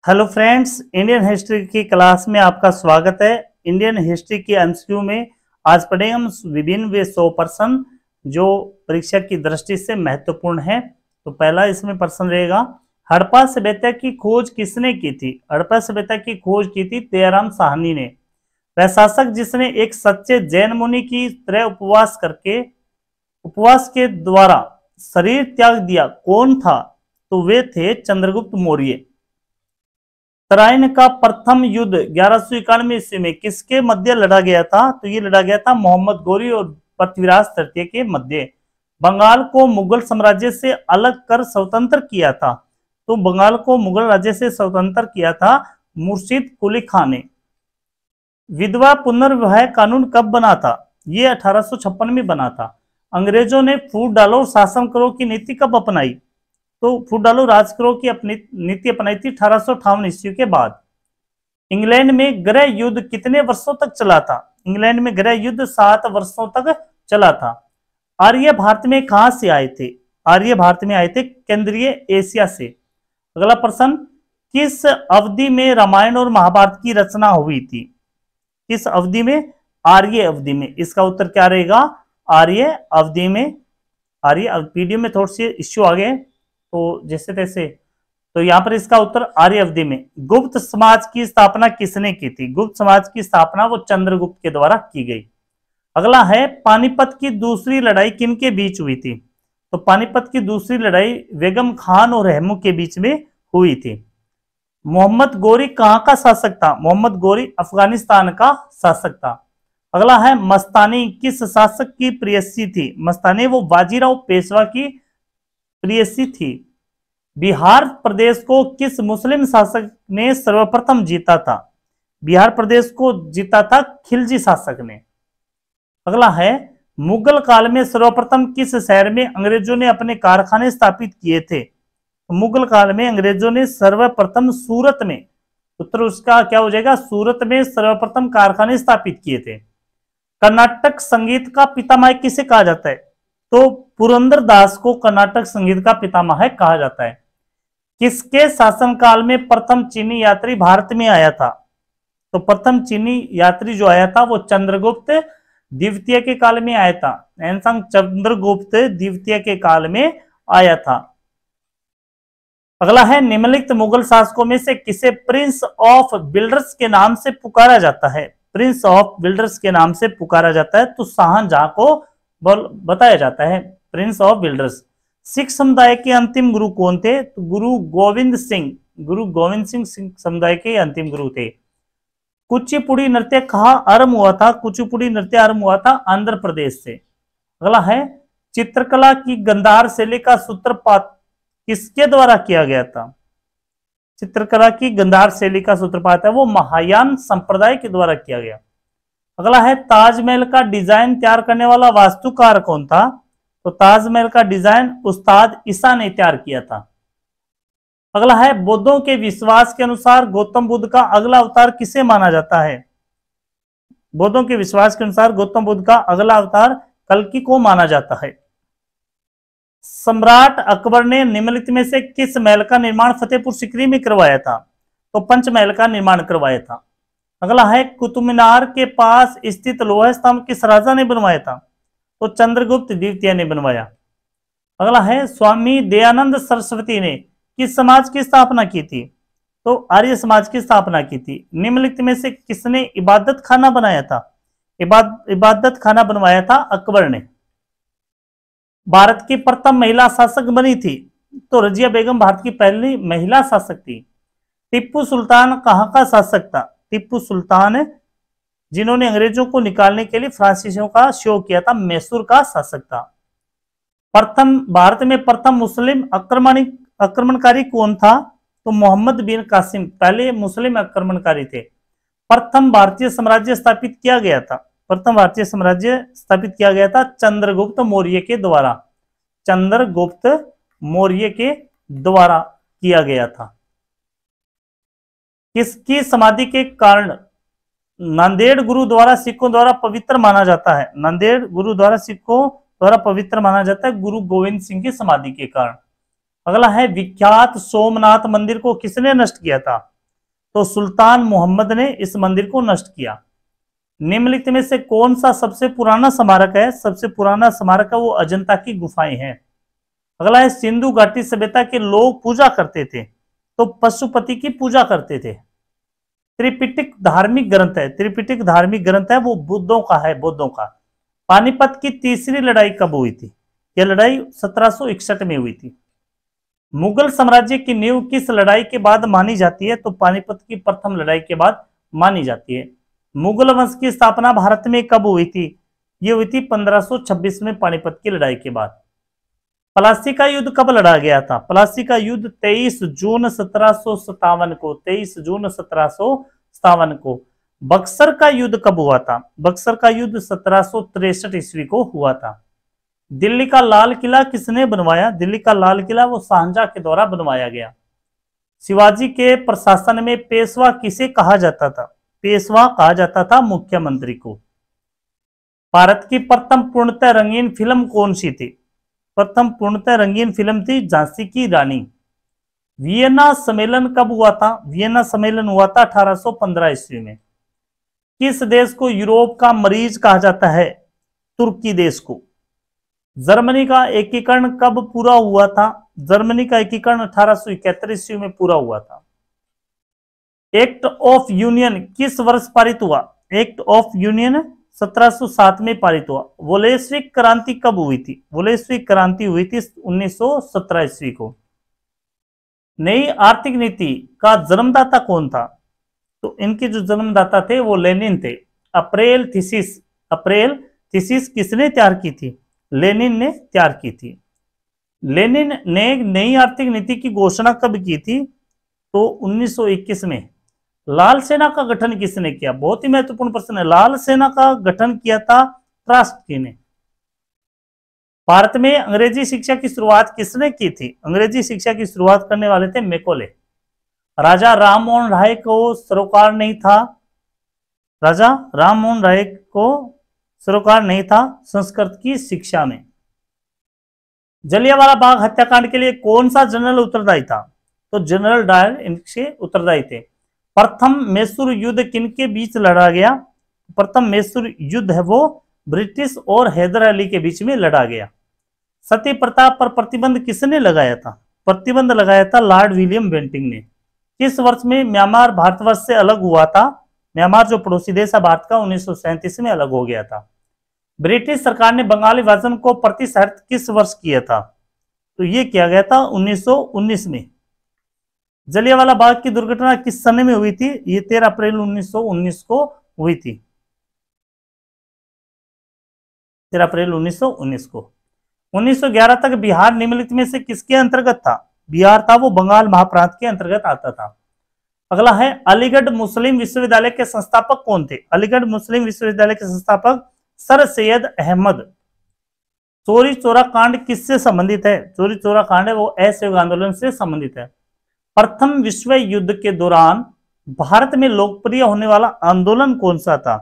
Hello friends, Indian history की class में आपका स्वागत है। इंडियन हिस्ट्री की एमसीक्यू में आज पढ़ेंगे हम विभिन्न वे 100 प्रश्न जो परीक्षा की दृष्टि से महत्वपूर्ण है। तो पहला इसमें प्रश्न रहेगा, हड़प्पा सभ्यता की खोज किसने की थी? हड़प्पा सभ्यता की खोज की थी दयाराम साहनी ने। वह शासक जिसने एक सच्चे जैन मुनि की तरह उपवास के द्वारा शरीर त्याग दिया, कौन था? तो वे थे चंद्रगुप्त मौर्य। तराइन का प्रथम युद्ध 1191 ईस्वी में किसके मध्य लड़ा गया था? तो ये लड़ा गया था मोहम्मद गौरी और पृथ्वीराज तृतीय के मध्य। बंगाल को मुगल साम्राज्य से अलग कर स्वतंत्र किया था। तो बंगाल को मुगल राज्य से स्वतंत्र किया था मुर्शिद कुली खान ने। विधवा पुनर्विवाह कानून कब बना था? ये 1856 में बना था। अंग्रेजों ने फूट डालो शासन करो की नीति कब अपनाई? तो फूट डालो राज करो की अपनी नीति अपनाई थी 1858 ईस्वी के बाद। इंग्लैंड में गृह युद्ध कितने वर्षों तक चला था? इंग्लैंड में गृह युद्ध 7 वर्षों तक चला था। आर्य भारत में कहां से आए थे? आर्य भारत में आए थे केंद्रीय एशिया से। अगला प्रश्न, किस अवधि में रामायण और महाभारत की रचना हुई थी? किस अवधि में? आर्य अवधि में। इसका उत्तर क्या रहेगा? आर्य अवधि में। आर्य पीडीएफ में थोड़ी सी इश्यू आ गए तो जैसे तैसे, तो यहां पर इसका उत्तर आर्य अवधि में। गुप्त समाज की स्थापना किसने की थी? गुप्त समाज की स्थापना वो चंद्रगुप्त के द्वारा की गई। अगला है, पानीपत की दूसरी लड़ाई किनके बीच हुई थी? तो पानीपत की दूसरी लड़ाई बेगम खान और रहमू के बीच में हुई थी। मोहम्मद गोरी कहां का शासक था? मोहम्मद गोरी अफगानिस्तान का शासक था। अगला है, मस्तानी किस शासक की प्रेयसी थी? मस्तानी वो बाजीराव पेशवा की प्रेयसी थी। बिहार प्रदेश को किस मुस्लिम शासक ने सर्वप्रथम जीता था? बिहार प्रदेश को जीता था खिलजी शासक ने। अगला है, मुगल काल में सर्वप्रथम किस शहर में अंग्रेजों ने अपने कारखाने स्थापित किए थे? मुगल काल में अंग्रेजों ने सर्वप्रथम सूरत में, उत्तर उसका क्या हो जाएगा? सूरत में सर्वप्रथम कारखाने स्थापित किए थे। कर्नाटक संगीत का पितामह किसे कहा जाता है? तो पुरंदर दास को कर्नाटक संगीत का पितामह कहा जाता है। किसके शासनकाल में प्रथम चीनी यात्री भारत में आया था? तो प्रथम चीनी यात्री जो आया था वो चंद्रगुप्त द्वितीय के काल में आया था। चंद्रगुप्त द्वितीय के काल में आया था। अगला है, निम्नलिखित मुगल शासकों में से किसे प्रिंस ऑफ बिल्डर्स के नाम से पुकारा जाता है? प्रिंस ऑफ बिल्डर्स के नाम से पुकारा जाता है तो शाहजहां को बताया जाता है प्रिंस ऑफ बिल्डर्स। सिख समुदाय के अंतिम गुरु कौन थे? तो गुरु गोविंद सिंह समुदाय के अंतिम गुरु थे। कुचिपुड़ी नृत्य कहां आरंभ हुआ था? कुचिपुड़ी नृत्य आरंभ हुआ था आंध्र प्रदेश से। अगला है, चित्रकला की गंधार शैली का सूत्रपात किसके द्वारा किया गया था? चित्रकला की गंधार शैली का सूत्रपात है वो महायान संप्रदाय के द्वारा किया गया। अगला है, ताजमहल का डिजाइन तैयार करने वाला वास्तुकार कौन था? तो ताजमहल का डिजाइन उस्ताद ईसा ने तैयार किया था। अगला है, बौद्धों के विश्वास के अनुसार गौतम बुद्ध का अगला अवतार किसे माना जाता है? बौद्धों के विश्वास के अनुसार गौतम बुद्ध का अगला अवतार कल्कि को माना जाता है। सम्राट अकबर ने निम्नलिखित में से किस महल का निर्माण फतेहपुर सीकरी में करवाया था? तो पंचमहल का निर्माण करवाया था। अगला है, कुतुब मीनार के पास स्थित लोहा स्तंभ किस राजा ने बनवाया था? तो चंद्रगुप्त द्वितीय ने बनवाया। अगला है, स्वामी दयानंद सरस्वती ने किस समाज की स्थापना की थी? तो आर्य समाज की स्थापना की थी। निम्नलिखित में से किसने इबादत खाना बनाया था? इबादत खाना बनवाया था अकबर ने। भारत की प्रथम महिला शासक बनी थी? तो रजिया बेगम भारत की पहली महिला शासक थी। टीपू सुल्तान कहां का शासक था? टीपू सुल्तान जिन्होंने अंग्रेजों को निकालने के लिए फ्रांसीसियों का शो किया था, मैसूर का शासक था। भारत में प्रथम मुस्लिम आक्रमणकारी कौन था? तो मोहम्मद बिन कासिम पहले मुस्लिम आक्रमणकारी थे। प्रथम भारतीय साम्राज्य स्थापित किया गया था? प्रथम भारतीय साम्राज्य स्थापित किया गया था चंद्रगुप्त मौर्य के द्वारा। चंद्रगुप्त मौर्य के द्वारा किया गया था। किसकी समाधि के कारण नांदेड़ गुरुद्वारा सिखों द्वारा पवित्र माना जाता है? नांदेड़ गुरुद्वारा सिखों द्वारा पवित्र माना जाता है गुरु गोविंद सिंह की समाधि के कारण। अगला है विख्यात सोमनाथ मंदिर को किसने नष्ट किया था? तो सुल्तान मोहम्मद ने इस मंदिर को नष्ट किया। निम्नलिखित में से कौन सा सबसे पुराना स्मारक है? सबसे पुराना स्मारक है वो अजंता की गुफाएं हैं। अगला है सिंधु घाटी सभ्यता के लोग पूजा करते थे, तो पशुपति की पूजा करते थे। त्रिपिटक धार्मिक ग्रंथ है, त्रिपिटक धार्मिक ग्रंथ है वो बुद्धों का है, बुद्धों का। पानीपत की तीसरी लड़ाई कब हुई थी? यह लड़ाई 1761 में हुई थी। मुगल साम्राज्य की नींव किस लड़ाई के बाद मानी जाती है? तो पानीपत की प्रथम लड़ाई के बाद मानी जाती है। मुगल वंश की स्थापना भारत में कब हुई थी? ये हुई थी 1526 में पानीपत की लड़ाई के बाद। प्लासी का युद्ध कब लड़ा गया था? प्लासी का युद्ध 23 जून 1757 को, 23 जून 1757 को। बक्सर का युद्ध कब हुआ था? बक्सर का युद्ध 1763 ईस्वी को हुआ था। दिल्ली का लाल किला किसने बनवाया? दिल्ली का लाल किला वो शाहजहां के द्वारा बनवाया गया। शिवाजी के प्रशासन में पेशवा किसे कहा जाता था? पेशवा कहा जाता था मुख्यमंत्री को। भारत की प्रथम पूर्णतः रंगीन फिल्म कौन सी थी? प्रथम पूर्णतः रंगीन फिल्म थी झांसी की रानी। वियना सम्मेलन कब हुआ था? वियना सम्मेलन हुआ था 1815 ईस्वी में। किस देश को यूरोप का मरीज कहा जाता है? तुर्की देश को। जर्मनी का एकीकरण कब पूरा हुआ था? जर्मनी का एकीकरण 1871 ईस्वी में पूरा हुआ था। एक्ट ऑफ यूनियन किस वर्ष पारित हुआ? एक्ट ऑफ यूनियन 1707 में पारित हुआ। वोलेस्विक क्रांति कब हुई थी? वोलेस्विक क्रांति हुई थी 1917 ईस्वी को। नई आर्थिक नीति का जन्मदाता कौन था? तो इनके जो जन्मदाता थे वो लेनिन थे। अप्रैल थीसिस किसने तैयार की थी? लेनिन ने तैयार की थी। लेनिन ने नई आर्थिक नीति की घोषणा कब की थी? तो 1921 में। लाल सेना का गठन किसने किया? बहुत ही महत्वपूर्ण प्रश्न है। लाल सेना का गठन किया था ट्रास्की ने। भारत में अंग्रेजी शिक्षा की शुरुआत किसने की थी? अंग्रेजी शिक्षा की शुरुआत करने वाले थे मैकोले। राजा राम मोहन राय को सरोकार नहीं था, राजा राम मोहन राय को सरोकार नहीं था संस्कृत की शिक्षा में। जलियांवाला बाग हत्याकांड के लिए कौन सा जनरल उत्तरदायी था? तो जनरल डायर इनसे उत्तरदायी थे। प्रथम मैसूर युद्ध किनके बीच लड़ा गया? प्रथम मैसूर युद्ध है वो ब्रिटिश और हैदर अली के बीच में लड़ा गया। सती प्रथा पर प्रतिबंध किसने लगाया था? प्रतिबंध लगाया था लॉर्ड विलियम बेंटिंग ने। किस वर्ष में म्यांमार भारतवर्ष से अलग हुआ था? म्यांमार जो पड़ोसी देश है भारत का 1937 में अलग हो गया था। ब्रिटिश सरकार ने बंगाली विभाजन को प्रतिशत किस वर्ष किया था? तो ये किया गया था 1919 में। जलियांवाला बाग की दुर्घटना किस सन में हुई थी? ये 13 अप्रैल 1919 को हुई थी। 13 अप्रैल 1919 को। 1911 तक बिहार निम्नलिखित में से किसके अंतर्गत था? बिहार था वो बंगाल महाप्रांत के अंतर्गत आता था। अगला है अलीगढ़ मुस्लिम विश्वविद्यालय के संस्थापक कौन थे? अलीगढ़ मुस्लिम विश्वविद्यालय के संस्थापक सर सैयद अहमद। चोरी चोरा कांड किससे संबंधित है? चोरी चोरा कांड है वो असहयोग आंदोलन से संबंधित है। प्रथम विश्व युद्ध के दौरान भारत में लोकप्रिय होने वाला आंदोलन कौन सा था?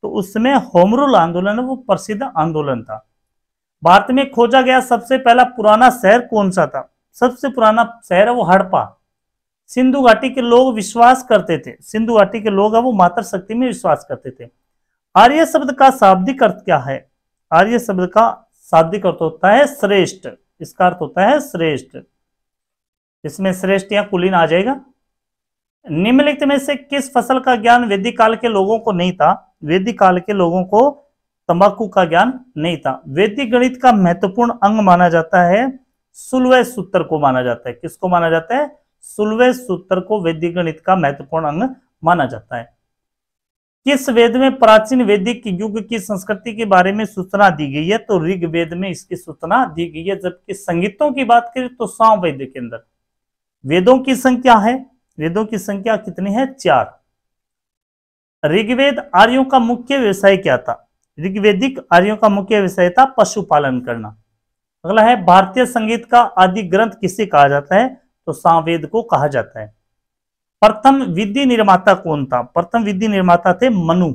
तो उसमें होम रूल आंदोलन वो प्रसिद्ध आंदोलन था। भारत में खोजा गया सबसे पहला पुराना शहर कौन सा था? सबसे पुराना शहर है वो हड़प्पा। सिंधु घाटी के लोग विश्वास करते थे, सिंधु घाटी के लोग है वो मातृ शक्ति में विश्वास करते थे। आर्य शब्द का शाब्दिक अर्थ क्या है? आर्य शब्द का शाब्दिक अर्थ होता है श्रेष्ठ। इसका अर्थ होता है श्रेष्ठ। इसमें श्रेष्ठ या कुलीन आ जाएगा। निम्नलिखित में से किस फसल का ज्ञान वैदिक काल के लोगों को नहीं था? वैदिक काल के लोगों को तंबाकू का ज्ञान नहीं था। वैदिक गणित का महत्वपूर्ण अंग माना जाता है सुलभ सूत्र को माना जाता है। किसको माना जाता है? सुलभ सूत्र को वैदिक गणित का महत्वपूर्ण अंग माना जाता है। किस वेद में प्राचीन वैदिक युग की संस्कृति के बारे में सूचना दी गई है? तो ऋग्वेद में इसकी सूचना दी गई है। जबकि संगीतों की बात करें तो सामवेद के अंदर वेदों की संख्या है, वेदों की संख्या कितनी है? 4। ऋग्वेद आर्यों का मुख्य व्यवसाय क्या था? ऋग्वेदिक आर्यों का मुख्य व्यवसाय था पशुपालन करना। अगला है भारतीय संगीत का आदि ग्रंथ किसे कहा जाता है? तो सामवेद को कहा जाता है। प्रथम विधि निर्माता कौन था? प्रथम विधि निर्माता थे मनु।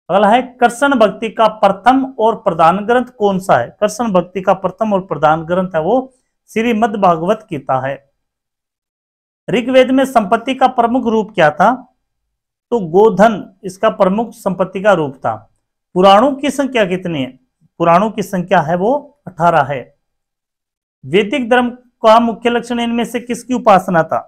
अगला है कृष्ण भक्ति का प्रथम और प्रधान ग्रंथ कौन सा है? कृष्ण भक्ति का प्रथम और प्रधान ग्रंथ है वो श्रीमद् भागवत गीता है। ऋग्वेद में संपत्ति का प्रमुख रूप क्या था? तो गोधन इसका प्रमुख संपत्ति का रूप था। पुराणों की संख्या कितनी है? पुराणों की संख्या है वो 18 है। वैदिक धर्म का मुख्य लक्षण इनमें से किसकी उपासना था?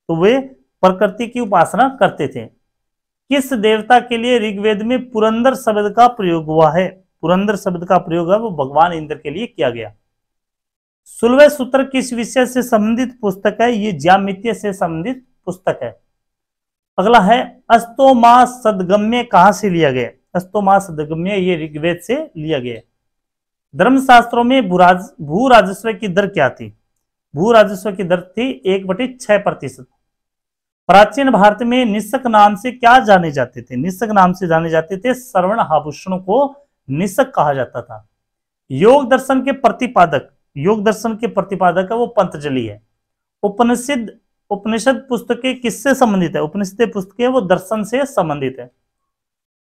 तो वे प्रकृति की उपासना करते थे। किस देवता के लिए ऋग्वेद में पुरंदर शब्द का प्रयोग हुआ है? पुरंदर शब्द का प्रयोग है वो भगवान इंद्र के लिए किया गया। 16वें सूत्र किस विषय से संबंधित पुस्तक है? ये ज्यामितीय से संबंधित पुस्तक है। अगला है अस्तोमा सदगम्य कहां से लिया गया? अस्तोमा सदगम्य ये ऋग्वेद से लिया गया। धर्मशास्त्रों में भू राजस्व की दर क्या थी? भू राजस्व की दर थी 1/6%। प्राचीन भारत में निस्सक नाम से क्या जाने जाते थे? निस्सक नाम से जाने जाते थे श्रवण आभूषणों को निस्सक कहा जाता था। योग दर्शन के प्रतिपादक है वो पतंजलि है। उपनिषद पुस्तकें किससे संबंधित है? उपनिषद पुस्तकें वो दर्शन से संबंधित है।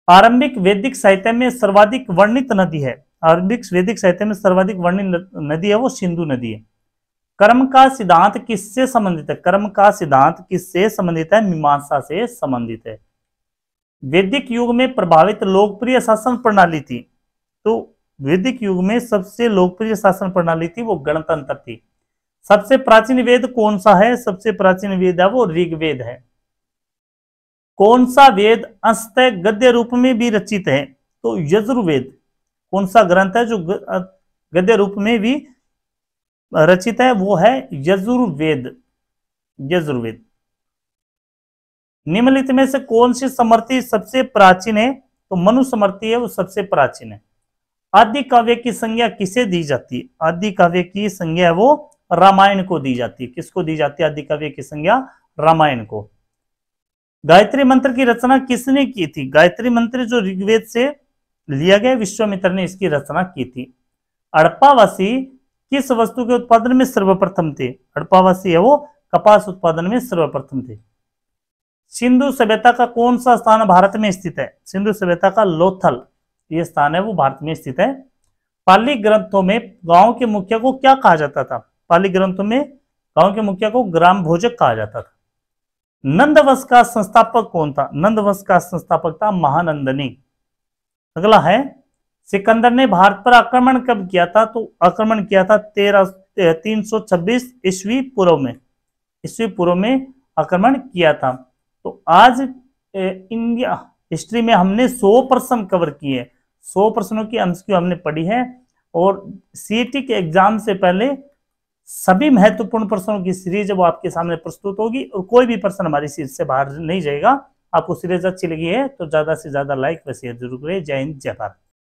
आरंभिक वैदिक साहित्य में सर्वाधिक वर्णित नदी है। आरंभिक वैदिक साहित्य में सर्वाधिक वर्णित नदी है वो सिंधु नदी है। कर्म का सिद्धांत किससे संबंधित है? कर्म का सिद्धांत किससे संबंधित है? मीमांसा से संबंधित है। वैदिक युग में प्रभावित लोकप्रिय शासन प्रणाली थी। तो वैदिक युग में सबसे लोकप्रिय शासन प्रणाली थी वो गणतंत्र थी। सबसे प्राचीन वेद कौन सा है? सबसे प्राचीन वेद है वो ऋग्वेद है। कौन सा वेद अंशतः गद्य रूप में भी रचित है? तो यजुर्वेद। कौन सा ग्रंथ है जो गद्य रूप में भी रचित है? वो है यजुर्वेद। यजुर्वेद। निम्नलिखित में से कौन सी स्मृति सबसे प्राचीन है? तो मनुस्मृति है वो सबसे प्राचीन है। आदि काव्य की संज्ञा किसे दी जाती है? आदि काव्य की संज्ञा वो रामायण को दी जाती है। किसको दी जाती है आदि काव्य की संज्ञा? रामायण को। गायत्री मंत्र की रचना किसने की थी? गायत्री मंत्र जो ऋग्वेद से लिया गया, विश्वामित्र ने इसकी रचना की थी। हड़प्पावासी किस वस्तु के उत्पादन में सर्वप्रथम थे? हड़प्पावासी है वो कपास उत्पादन में सर्वप्रथम थे। सिंधु सभ्यता का कौन सा स्थान भारत में स्थित है? सिंधु सभ्यता का लोथल ये स्थान है वो भारत में स्थित है। पाली ग्रंथों में गांव के मुखिया को क्या कहा जाता था? पाली ग्रंथों में गांव के मुखिया को ग्राम भोजक कहा जाता था। नंदवंश का संस्थापक कौन था? नंदवंश का संस्थापक था महानंदनी। अगला है सिकंदर ने भारत पर आक्रमण कब किया था? तो आक्रमण किया था 326 ईस्वी पूर्व में। ईस्वी पूर्व में आक्रमण किया था। तो आज इंडिया हिस्ट्री में हमने 100 प्रश्न कवर किए। 100 प्रश्नों की एमसीक्यू हमने पढ़ी है और सीईटी के एग्जाम से पहले सभी महत्वपूर्ण प्रश्नों की सीरीज वो आपके सामने प्रस्तुत होगी और कोई भी प्रश्न हमारी सीरीज से बाहर नहीं जाएगा। आपको सीरीज अच्छी लगी है तो ज्यादा से ज्यादा लाइक व शेयर जरूर करें। जय हिंद, जय भारत।